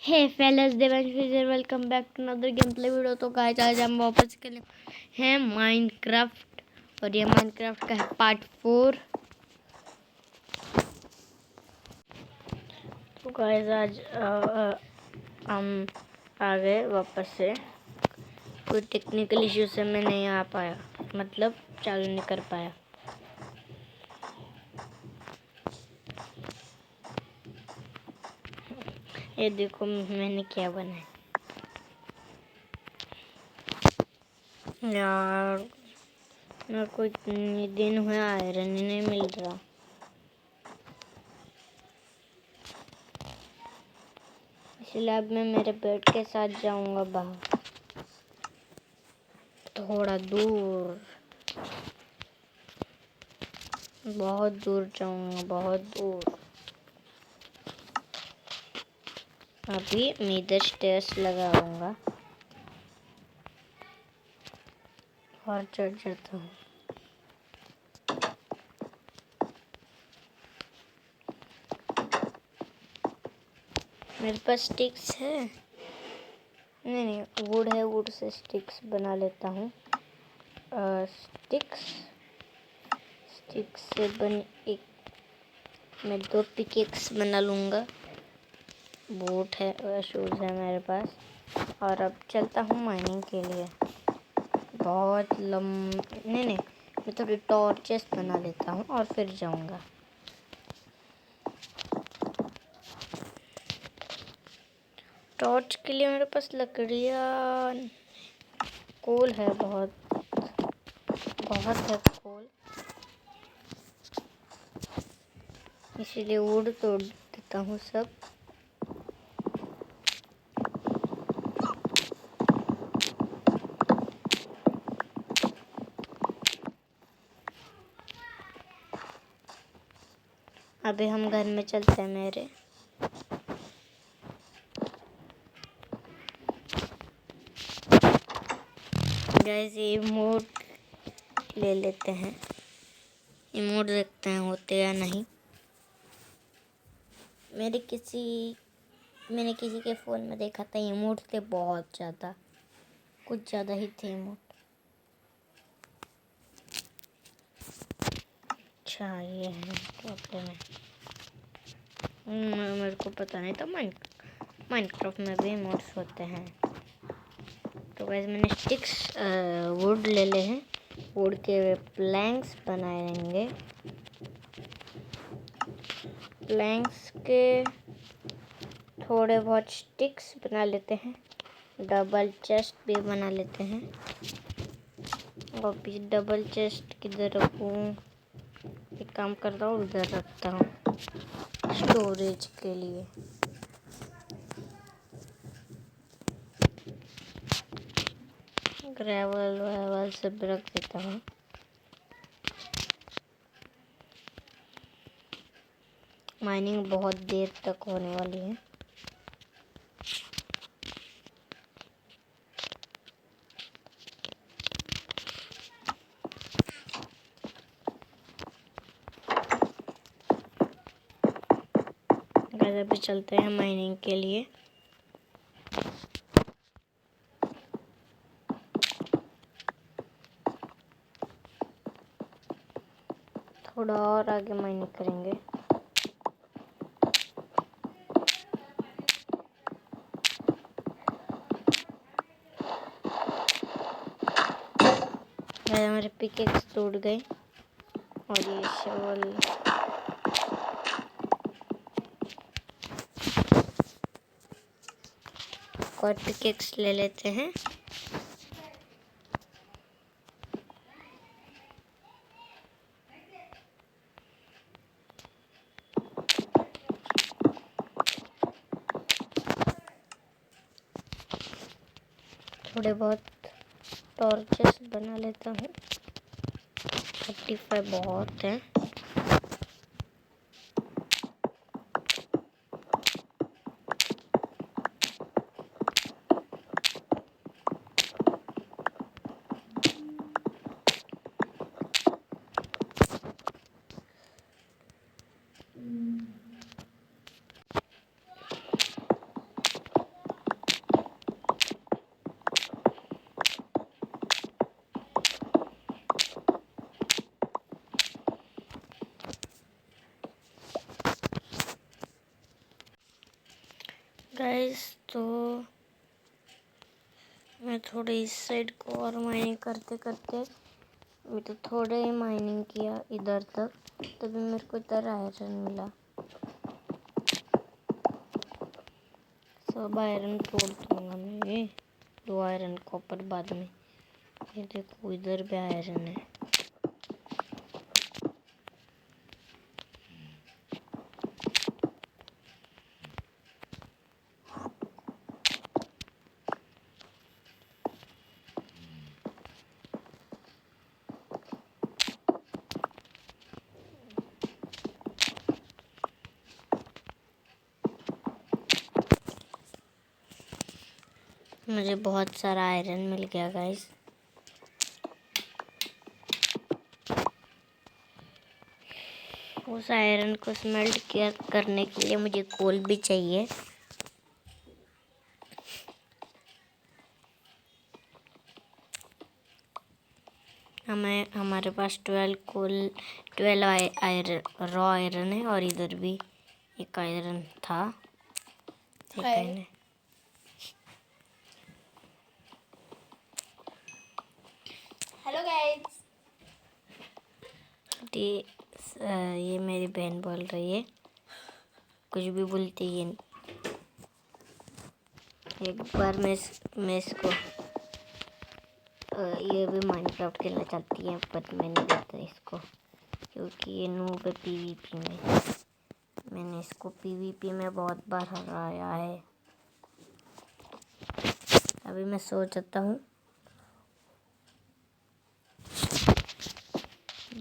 हे fellas Devansh फिर welcome back to another game play video. तो guys आज हम वापस के लिए हैं माइनक्राफ्ट और ये माइनक्राफ्ट का है पार्ट 4। तो गाइस आज हम आ गए वापस से। कोई टेक्निकल इश्यू से मैं नहीं आ पाया, मतलब चालू नहीं कर पाया। ये देखो मैंने क्या बनाया यार। मेरे को इतने दिन हुए आयरन ही नहीं मिल रहा। इसलिए अब मैं मेरे बेड के साथ जाऊंगा बाहर, थोड़ा दूर, बहुत दूर जाऊंगा, बहुत दूर। अभी मैं इधर स्टेयर्स लगाऊंगा और चढ़ जाता हूँ। मेरे पास स्टिक्स है, नहीं वुड है, वुड से स्टिक्स बना लेता हूँ। स्टिक्स से मैं 2 पिकेक्स बना लूँगा। बूट है, शूज़ है मेरे पास। और अब चलता हूँ माइनिंग के लिए। बहुत नहीं, मैं थोड़ी टॉर्चेस बना लेता हूँ और फिर जाऊँगा। टॉर्च के लिए मेरे पास लकड़ियाँ, कोल है, बहुत है कोल, इसीलिए वुड तोड़ देता हूँ सब। अभी हम घर में चलते हैं मेरे। गाइस ये इमोट ले लेते हैं, इमोट देखते हैं होते या नहीं। मैंने किसी के फ़ोन में देखा था, इमोट थे बहुत ज़्यादा, कुछ ज़्यादा ही थे इमोट। अच्छा ये है प्रॉब्लम है। मेरे को पता नहीं था माइनक्राफ्ट में भी इमोट्स होते हैं। तो गाइस मैंने स्टिक्स वुड ले ले हैं, वुड के प्लैंक्स बनाएंगे। प्लैंक्स के थोड़े बहुत स्टिक्स बना लेते हैं, डबल चेस्ट भी बना लेते हैं। और भी डबल चेस्ट किधर रखूँ, एक काम करता हूँ उधर रखता हूँ स्टोरेज के लिए। ग्रेवल वेवल सब रख देता हूँ। माइनिंग बहुत देर तक होने वाली है। अभी चलते हैं माइनिंग के लिए। थोड़ा और आगे माइनिंग करेंगे। हमारे पिकेक्स टूट गए और ये शॉल और पिकेक्स ले लेते हैं। थोड़े बहुत टॉर्चेस बना लेता हूँ, 35 बहुत है। गाइस तो मैं थोड़े इस साइड को और माइनिंग करते करते मैं तो थोड़े ही माइनिंग किया इधर तक, तभी मेरे को इधर आयरन मिला। सब आयरन तोड़ दूंगा मैं। ये 2 आयरन कॉपर बाद में। ये देखो इधर भी आयरन है। मुझे बहुत सारा आयरन मिल गया गाइस। उस आयरन को स्मेल्ट किया करने के लिए मुझे कोल भी चाहिए। हमारे पास 12 आयरन रॉ आयरन है और इधर भी एक आयरन था। Hello guys. ये मेरी बहन बोल रही है, कुछ भी बोलती है। एक बार मैं इसको ये भी माइनक्राफ्ट खेलना चाहती है, पर मैं नहीं देता इसको क्योंकि ये नूब है पीवीपी में। मैंने इसको पीवीपी में बहुत बार हराया है। अभी मैं सोचता हूँ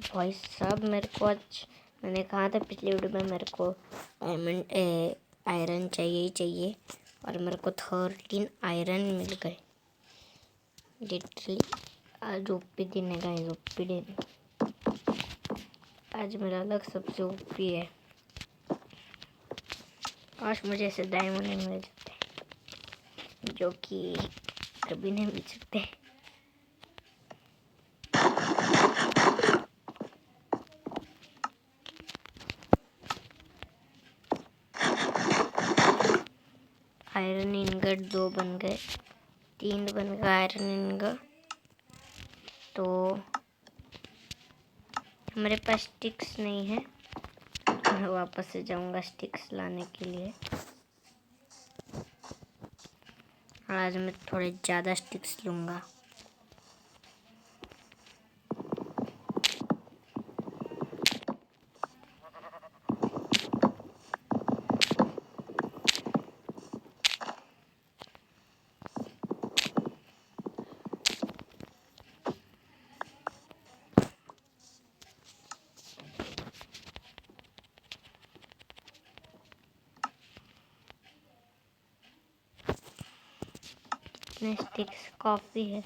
भाई साहब, मेरे को आज मैंने कहा था पिछले वीडियो में मेरे को आयरन चाहिए ही चाहिए, और मेरे को 13 आयरन मिल गए लिटरली। आज ओपी दिन है गाइस, ओपी दिन। आज मेरा अलग सबसे ओपी है। आज मुझे ऐसे डायमंड नहीं मिल सकते, जो कि कभी नहीं मिल सकते। आयरन इनगट 2 बन गए, 3 बन गए आयरन इनगट। तो हमारे पास स्टिक्स नहीं है, मैं वापस से जाऊंगा स्टिक्स लाने के लिए। आज मैं थोड़े ज़्यादा स्टिक्स लूँगा। इतने स्टिक्स काफ़ी है।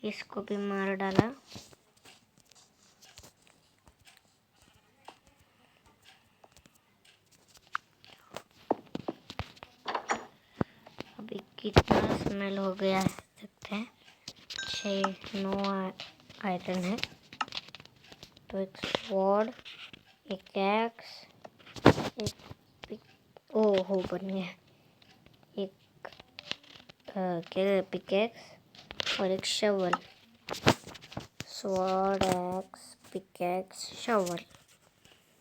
इसको भी मार डाला। अभी कितना स्मेल हो गया है सकते हैं। 9 आयरन है, तो एक स्वॉर्ड, एक एक्स, एक ओहो बन गया एक क्या पिकेक्स और एक shovel. Sword, x, pickaxe, shovel.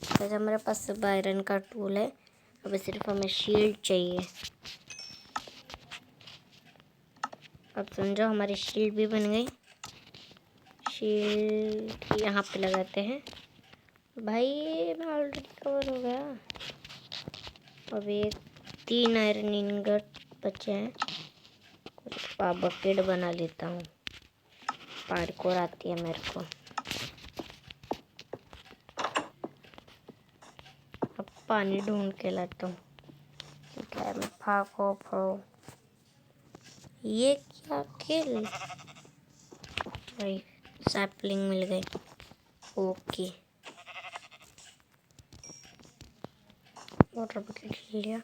वैसे हमारे पास सब आयरन का टूल है। अभी सिर्फ हमें शील्ड चाहिए। अब समझो हमारी शील्ड भी बन गई। शील्ड यहाँ पे लगाते हैं। भाई मैं ऑलरेडी कवर हो गया। अभी 3 आयरन इनगट बचे हैं। कुछ बकेट बना लेता हूँ, पार्कोर आती है मेरे को। अब पानी ढूंढ के लाता हूँ। क्या है, मैं फाको फो। ये क्या खेल भाई। सैपलिंग मिल गई। ओके, वाटर बकेट ले लिया।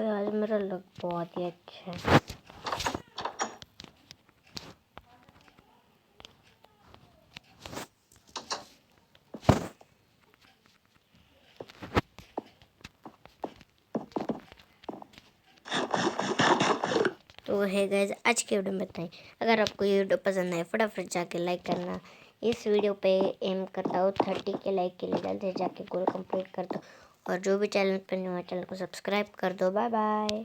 भाई आज मेरा लग बहुत ही अच्छा है। तो है गाइस आज के वीडियो में इतना ही। अगर आपको ये वीडियो पसंद आए फटाफट जाके लाइक करना। इस वीडियो पे एम करता हूँ 30 के लाइक के लिए, जल्दी जाके गोल कंप्लीट कर दो। और जो भी चैनल पर न्यू है चैनल को सब्सक्राइब कर दो। Bye bye.